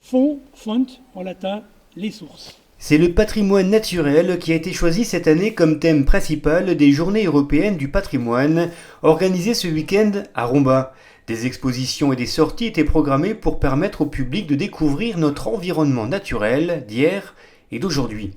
font en latin, les sources. C'est le patrimoine naturel qui a été choisi cette année comme thème principal des Journées européennes du patrimoine, organisées ce week-end à Romba. Des expositions et des sorties étaient programmées pour permettre au public de découvrir notre environnement naturel d'hier et d'aujourd'hui.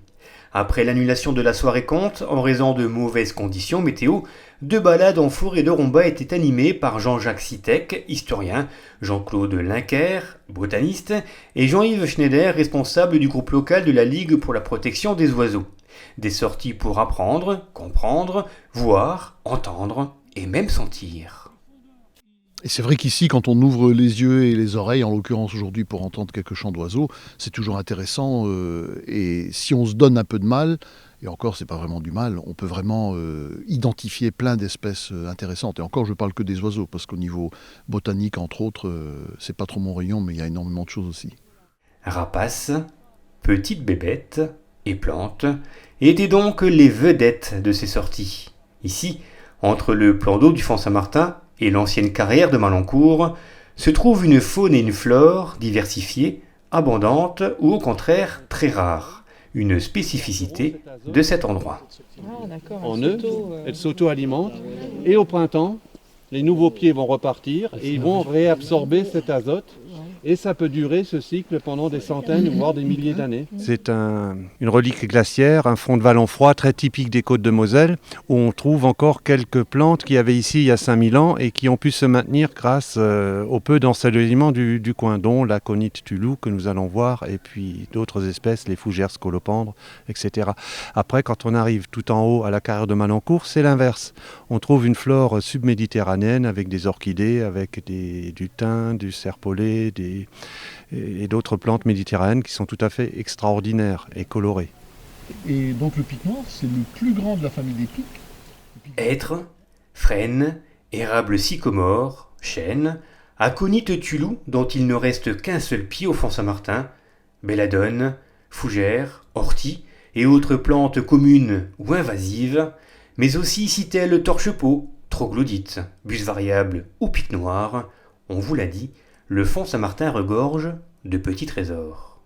Après l'annulation de la soirée conte en raison de mauvaises conditions météo, 2 balades en forêt de Romba étaient animées par Jean-Jacques Sitec, historien, Jean-Claude Linker, botaniste, et Jean-Yves Schneider, responsable du groupe local de la Ligue pour la protection des oiseaux. Des sorties pour apprendre, comprendre, voir, entendre et même sentir. Et c'est vrai qu'ici, quand on ouvre les yeux et les oreilles, en l'occurrence aujourd'hui pour entendre quelques chants d'oiseaux, c'est toujours intéressant. Et si on se donne un peu de mal, et encore c'est pas vraiment du mal, on peut vraiment identifier plein d'espèces intéressantes. Et encore, je parle que des oiseaux, parce qu'au niveau botanique, entre autres, c'est pas trop mon rayon, mais il y a énormément de choses aussi. Rapaces, petites bébêtes et plantes étaient donc les vedettes de ces sorties. Ici, entre le plan d'eau du Font Saint-Martin et l'ancienne carrière de Malancourt, se trouve une faune et une flore diversifiées, abondantes ou au contraire très rares. Une spécificité de cet endroit. En eux, elles s'auto-alimentent et au printemps, les nouveaux pieds vont repartir et ils vont réabsorber cet azote. Et ça peut durer ce cycle pendant des centaines, voire des milliers d'années. C'est une relique glaciaire, un fond de vallon froid très typique des côtes de Moselle, où on trouve encore quelques plantes qu'il y avait ici il y a 5000 ans et qui ont pu se maintenir grâce au peu d'ensoleillement du coin, dont la conite tulou que nous allons voir, et puis d'autres espèces, les fougères scolopendres, etc. Après, quand on arrive tout en haut à la carrière de Malancourt, c'est l'inverse. On trouve une flore subméditerranéenne avec des orchidées, avec du thym, du serpolet, et d'autres plantes méditerranéennes qui sont tout à fait extraordinaires et colorées. Et donc le pic noir, c'est le plus grand de la famille des pics. Hêtre, frêne, érable sycomore, chêne, aconite tulou dont il ne reste qu'un seul pied au Font Saint-Martin, belladone, fougères, orties et autres plantes communes ou invasives, mais aussi citelles torche-peau, troglodytes, bus variable ou pic noir, on vous l'a dit, le Font Saint-Martin regorge de petits trésors.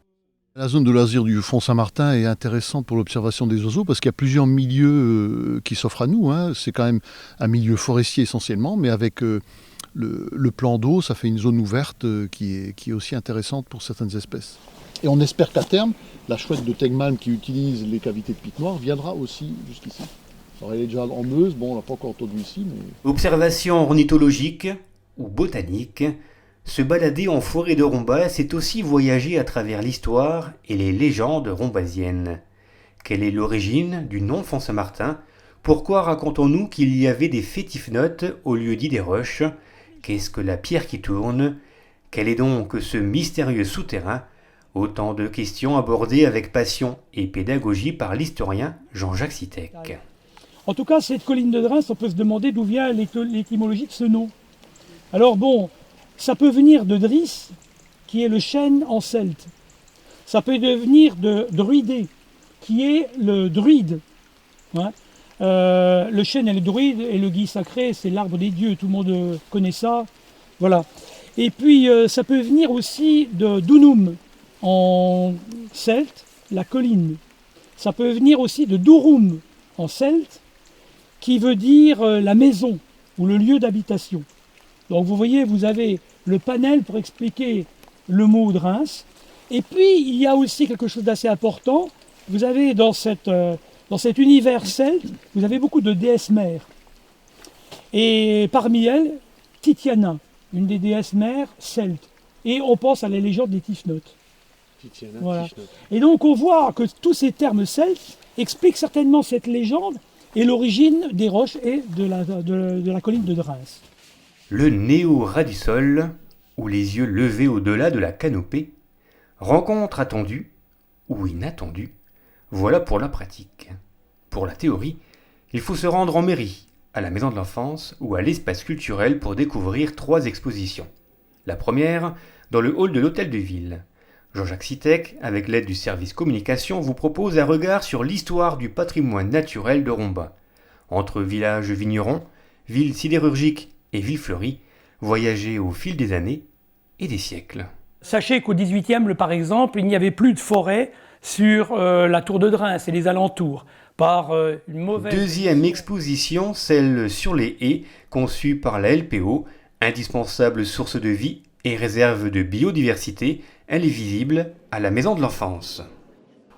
La zone de loisirs du Font Saint-Martin est intéressante pour l'observation des oiseaux parce qu'il y a plusieurs milieux qui s'offrent à nous. C'est quand même un milieu forestier essentiellement, mais avec le plan d'eau, ça fait une zone ouverte qui est aussi intéressante pour certaines espèces. Et on espère qu'à terme, la chouette de Tegmalm qui utilise les cavités de pic noir viendra aussi jusqu'ici. Alors elle est déjà en Meuse, on l'a pas encore entendu ici. Mais... Observation ornithologique ou botanique, se balader en forêt de Romba, c'est aussi voyager à travers l'histoire et les légendes rombasiennes. Quelle est l'origine du nom Font Saint-Martin? Pourquoi racontons-nous qu'il y avait des fétifnotes au lieu-dit des roches? Qu'est-ce que la pierre qui tourne? Quel est donc ce mystérieux souterrain? Autant de questions abordées avec passion et pédagogie par l'historien Jean-Jacques Sitec. En tout cas, cette colline de Drins, on peut se demander d'où vient l'étymologie de ce nom. Alors bon, ça peut venir de Dris, qui est le chêne en celte. Ça peut devenir de druidé, qui est le druide. Le chêne est le druide et le gui sacré, c'est l'arbre des dieux. Tout le monde connaît ça. Voilà. Et puis, ça peut venir aussi de Dunum, en celte, la colline. Ça peut venir aussi de Durum, en celte, qui veut dire la maison ou le lieu d'habitation. Donc vous voyez, vous avez le panel pour expliquer le mot de Reims. Et puis, il y a aussi quelque chose d'assez important. Vous avez dans cet univers celte, vous avez beaucoup de déesses mères. Et parmi elles, Titiana, une des déesses mères celtes. Et on pense à la légende des Tifnotes. Voilà. Et donc on voit que tous ces termes celtes expliquent certainement cette légende et l'origine des roches et de la colline de Reims. Le néo-radisol, ou les yeux levés au-delà de la canopée, rencontre attendue ou inattendue, voilà pour la pratique. Pour la théorie, il faut se rendre en mairie, à la maison de l'enfance ou à l'espace culturel pour découvrir 3 expositions. La première, dans le hall de l'hôtel de ville. Jean-Jacques Sitec, avec l'aide du service communication, vous propose un regard sur l'histoire du patrimoine naturel de Romba. Entre villages vignerons, villes sidérurgiques et villes fleuries, voyagez au fil des années et des siècles. Sachez qu'au XVIIIe, par exemple, il n'y avait plus de forêt sur la tour de Reims et les alentours, par une mauvaise... Deuxième exposition, celle sur les haies, conçue par la LPO, indispensable source de vie et réserve de biodiversité. Elle est visible à la Maison de l'Enfance.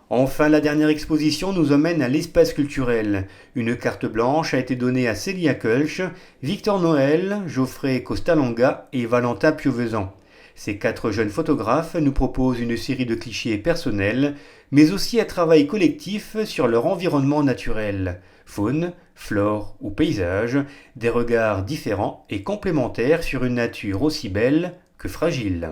Enfin, la dernière exposition nous emmène à l'espace culturel. Une carte blanche a été donnée à Célia Kölsch, Victor Noël, Geoffrey Costalonga et Valentin Piovesan. Ces 4 jeunes photographes nous proposent une série de clichés personnels, mais aussi un travail collectif sur leur environnement naturel. Faune, flore ou paysage, des regards différents et complémentaires sur une nature aussi belle que fragile.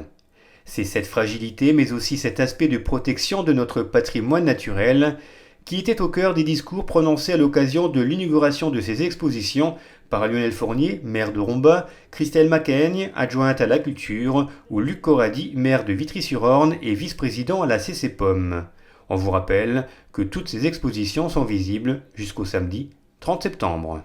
C'est cette fragilité, mais aussi cet aspect de protection de notre patrimoine naturel qui était au cœur des discours prononcés à l'occasion de l'inauguration de ces expositions par Lionel Fournier, maire de Romba, Christelle Macaigne, adjointe à la culture, ou Luc Corradi, maire de Vitry-sur-Orne et vice-président à la CCPOM. On vous rappelle que toutes ces expositions sont visibles jusqu'au samedi 30 septembre.